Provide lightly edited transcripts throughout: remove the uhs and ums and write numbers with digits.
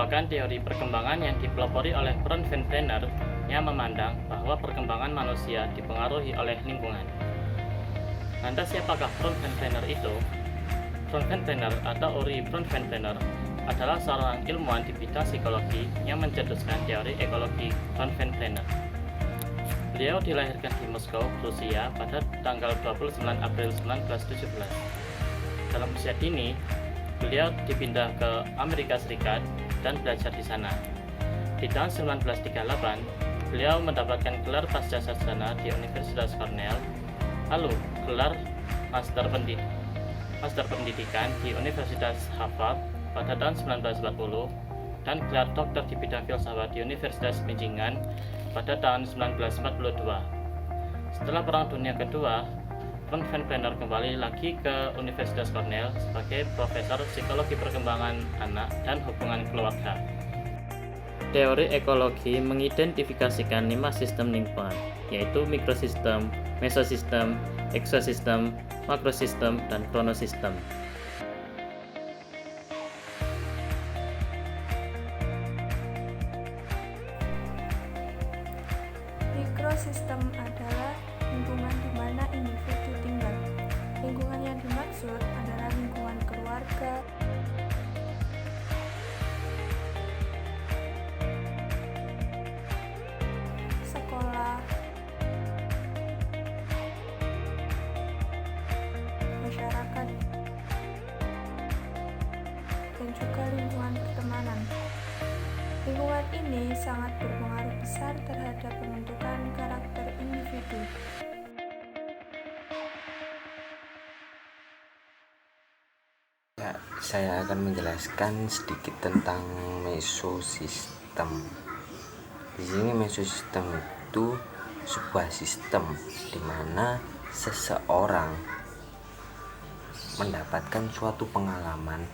merupakan teori perkembangan yang dipelopori oleh Ron van Brenner yang memandang bahwa perkembangan manusia dipengaruhi oleh lingkungan. Lantas siapakah Ron van Brenner itu? Ron van Brenner atau Uri Ron van Brenner adalah seorang ilmuwan di bidang psikologi yang mencetuskan teori ekologi Ron van Brenner. Beliau dilahirkan di Moskow, Rusia pada tanggal 29 April 1917. Dalam usia dini, beliau dipindah ke Amerika Serikat dan belajar di sana. Di tahun 1938, beliau mendapatkan gelar pasca sarjana di Universitas Cornell, lalu gelar Master Pendidikan di Universitas Harvard pada tahun 1940 dan gelar doktor di bidang filsafat di Universitas Michigan pada tahun 1942. Setelah Perang Dunia Kedua, Ron van Brenner kembali lagi ke Universitas Cornell sebagai profesor psikologi perkembangan anak dan hubungan keluarga. Teori ekologi mengidentifikasikan 5 sistem lingkungan, yaitu mikrosistem, mesosistem, eksosistem, makrosistem, dan kronosistem. Mikrosistem adalah lingkungan di mana individu tinggal. Lingkungan yang dimaksud adalah lingkungan keluarga, sekolah, masyarakat, dan juga lingkungan pertemanan. Lingkungan ini sangat berpengaruh besar terhadap pembentukan karakter individu. Saya akan menjelaskan sedikit tentang mesosistem. Di sini mesosistem itu sebuah sistem di mana seseorang mendapatkan suatu pengalaman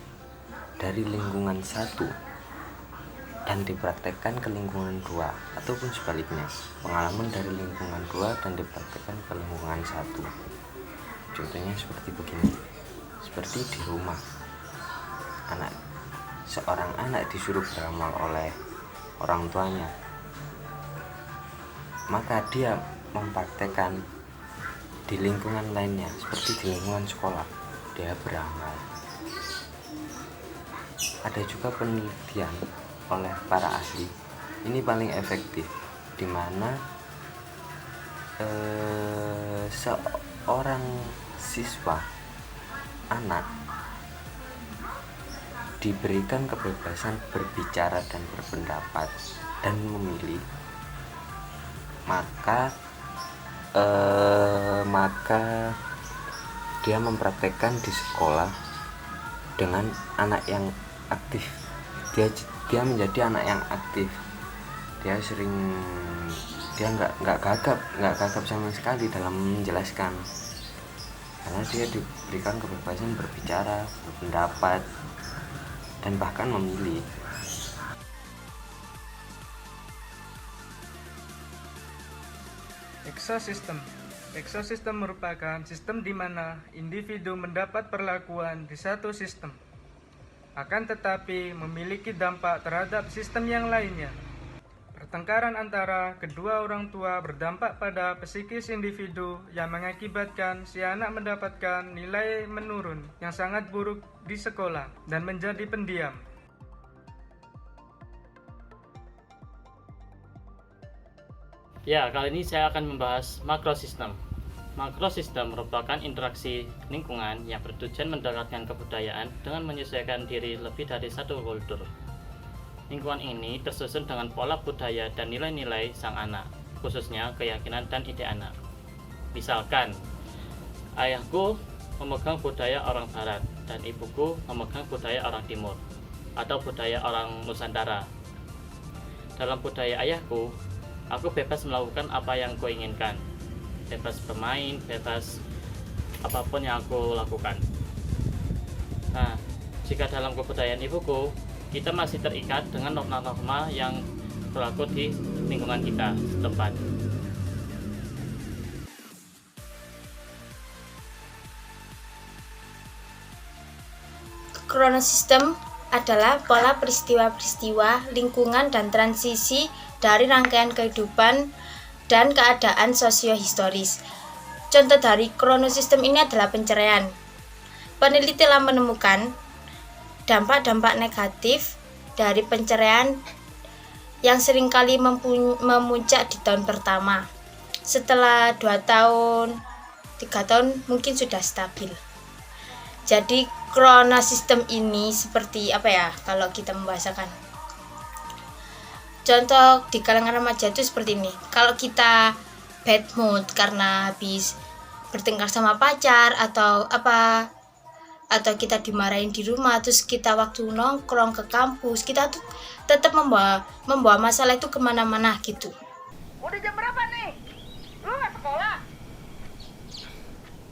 dari lingkungan satu dan dipraktekkan ke lingkungan 2, ataupun sebaliknya, pengalaman dari lingkungan 2 dan dipraktekkan ke lingkungan 1. Contohnya seperti begini. Seperti di rumah, seorang anak disuruh beramal oleh orang tuanya, maka dia mempraktekkan di lingkungan lainnya, seperti di lingkungan sekolah, dia beramal. Ada juga penelitian oleh para ahli, ini paling efektif, di mana seorang siswa anak diberikan kebebasan berbicara dan berpendapat dan memilih, maka dia mempraktekkan di sekolah dengan anak yang aktif. Dia menjadi anak yang aktif. Dia nggak gagap sama sekali dalam menjelaskan, karena dia diberikan kebebasan berbicara, berpendapat, dan bahkan memilih. Eksosistem merupakan sistem di mana individu mendapat perlakuan di satu sistem, akan tetapi memiliki dampak terhadap sistem yang lainnya. Pertengkaran antara kedua orang tua berdampak pada psikis individu yang mengakibatkan si anak mendapatkan nilai menurun yang sangat buruk di sekolah dan menjadi pendiam. Ya, kali ini saya akan membahas makrosistem. Makrosistem merupakan interaksi lingkungan yang bertujuan mendekatkan kebudayaan dengan menyesuaikan diri lebih dari satu kultur. Lingkungan ini tersusun dengan pola budaya dan nilai-nilai sang anak, khususnya keyakinan dan ide anak. Misalkan, ayahku memegang budaya orang barat dan ibuku memegang budaya orang timur atau budaya orang Nusantara. Dalam budaya ayahku, aku bebas melakukan apa yang kuinginkan, bebas bermain, bebas apapun yang aku lakukan. Nah, jika dalam kebudayaan ibuku, kita masih terikat dengan norma-norma yang berlaku di lingkungan kita setempat. Kronosistem adalah pola peristiwa-peristiwa, lingkungan, dan transisi dari rangkaian kehidupan dan keadaan sosiohistoris. Contoh dari kronosistem ini adalah penceraian. Peneliti telah menemukan dampak-dampak negatif dari penceraian yang seringkali memuncak di tahun pertama. Setelah 2 tahun, 3 tahun mungkin sudah stabil. Jadi kronosistem ini seperti apa ya kalau kita membahasakan? Contoh di kalangan remaja itu seperti ini. Kalau kita bad mood karena habis bertengkar sama pacar atau apa, atau kita dimarahin di rumah, terus kita waktu nongkrong ke kampus, kita tuh tetap membawa masalah itu kemana-mana gitu. Udah jam berapa nih? Lu gak sekolah?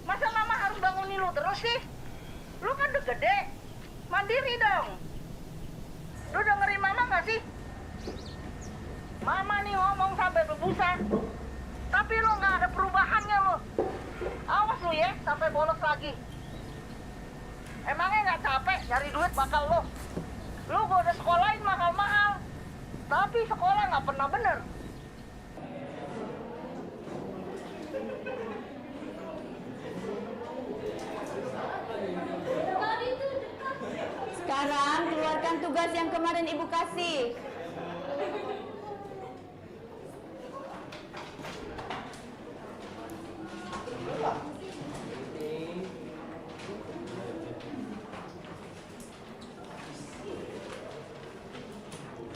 Masa mama harus bangunin lu terus sih? Lu kan udah gede, mandiri dong. Lu dengerin mama gak sih? Mama nih ngomong sampai berbusa, tapi lu gak ada perubahannya lu. Awas lu ya, sampai bolos lagi. Emangnya gak capek nyari duit bakal lu? Lu gua udah sekolahin mahal-mahal, tapi sekolah gak pernah bener. Sekarang keluarkan tugas yang kemarin Ibu kasih.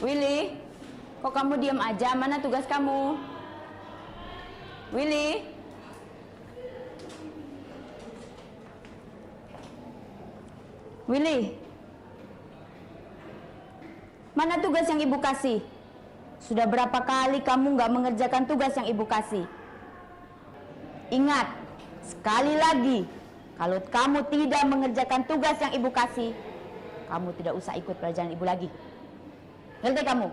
Willy, kok kamu diam aja? Mana tugas kamu? Willy? Willy? Mana tugas yang Ibu kasih? Sudah berapa kali kamu nggak mengerjakan tugas yang Ibu kasih? Ingat, sekali lagi, kalau kamu tidak mengerjakan tugas yang Ibu kasih, kamu tidak usah ikut pelajaran Ibu lagi. Ngerti kamu?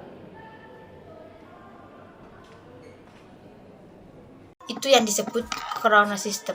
Itu yang disebut kronosistem.